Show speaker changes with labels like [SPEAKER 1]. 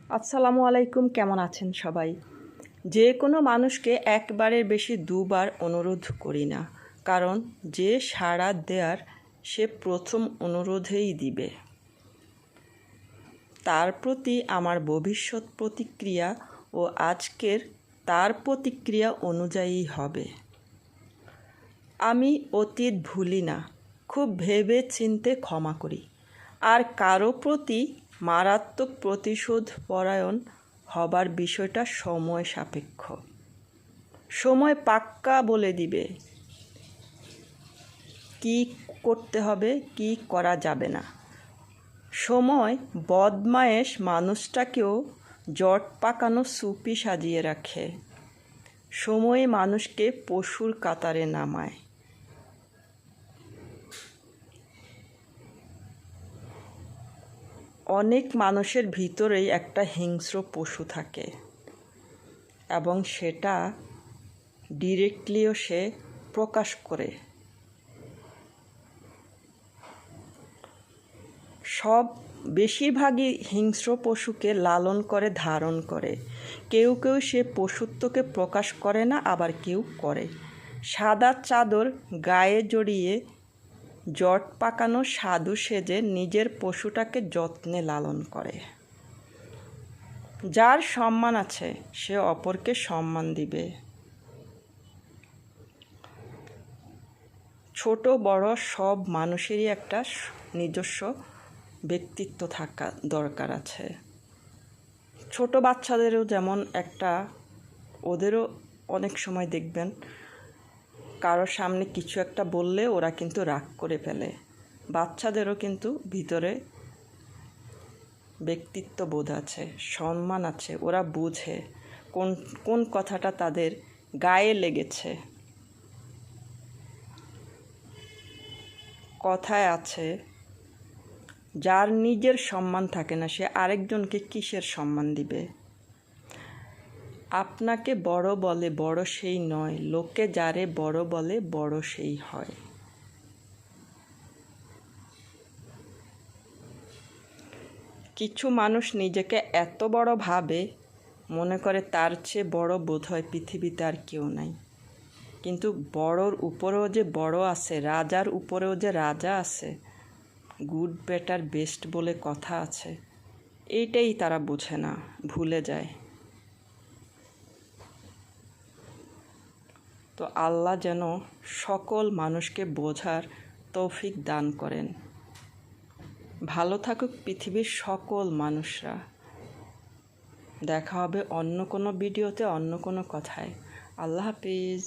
[SPEAKER 1] আসসালামু আলাইকুম, কেমন আছেন সবাই? যে কোনো মানুষকে একবারের বেশি দুবার অনুরোধ করি না, কারণ যে সাড়া দেওয়ার সে প্রথম অনুরোধেই দিবে। তার প্রতি আমার ভবিষ্যৎ প্রতিক্রিয়া ও আজকের তার প্রতিক্রিয়া অনুযায়ী হবে। আমি অতীত ভুলি না, খুব ভেবে চিন্তে ক্ষমা করি, আর কারো প্রতি মারাত্মক প্রতিশোধ পরায়ণ হবার বিষয়টা সময় সাপেক্ষ। সময় পাক্কা বলে দিবে কি করতে হবে, কি করা যাবে না। সময় বদমায়েশ মানুষটাকেও জট পাকানো সুপি সাজিয়ে রাখে। সময় মানুষকে পশুর কাতারে নামায়। অনেক মানুষের ভিতরেই একটা হিংস্র পশু থাকে, এবং সেটা ডিরেক্টলিও সে প্রকাশ করে। বেশিরভাগই হিংস্র পশুকে লালন করে, ধারণ করে। কেউ কেউ সে পশুত্বকে প্রকাশ করে না, আবার কেউ করে। সাদা চাদর গায়ে জড়িয়ে জট পাকানো সাধু সেজে নিজের পশুটাকে যত্নে লালন করে। যার সম্মান আছে সে অপরকে সম্মান দিবে। ছোট বড় সব মানুষেরই একটা নিজস্ব ব্যক্তিত্ব থাকা দরকার আছে। ছোট বাচ্চাদেরও যেমন ওদেরও অনেক সময় দেখবেন কারোর সামনে কিছু একটা বললে ওরা কিন্তু রাগ করে ফেলে। বাচ্চাদেরও কিন্তু ভিতরে ব্যক্তিত্ব বোধ আছে, সম্মান আছে। ওরা বুঝে কোন কথাটা তাদের গায়ে লেগেছে। কথায় আছে, যার নিজের সম্মান থাকে না সে আরেকজনকে কিসের সম্মান দিবে? আপনাকে বড় বলে বড় সেই নয়, লোকে যারে বড় বলে বড় সেই হয়। কিছু মানুষ নিজেকে এত বড় ভাবে, মনে করে তার চেয়ে বড় বোধহয় পৃথিবীতে আর কেউ নাই। কিন্তু বড়র উপরেও যে বড় আছে, রাজার উপরেও যে রাজা আছে, গুড বেটার বেস্ট বলে কথা আছে, এইটাই তারা বোঝে না, ভুলে যায়। তো আল্লাহ যেন সকল মানুষকে বোঝার তৌফিক দান করেন। ভালো থাকুক পৃথিবীর সকল মানুষরা। দেখা হবে অন্য কোনো ভিডিওতে, অন্য কোনো কথায়। আল্লাহ হাফিজ।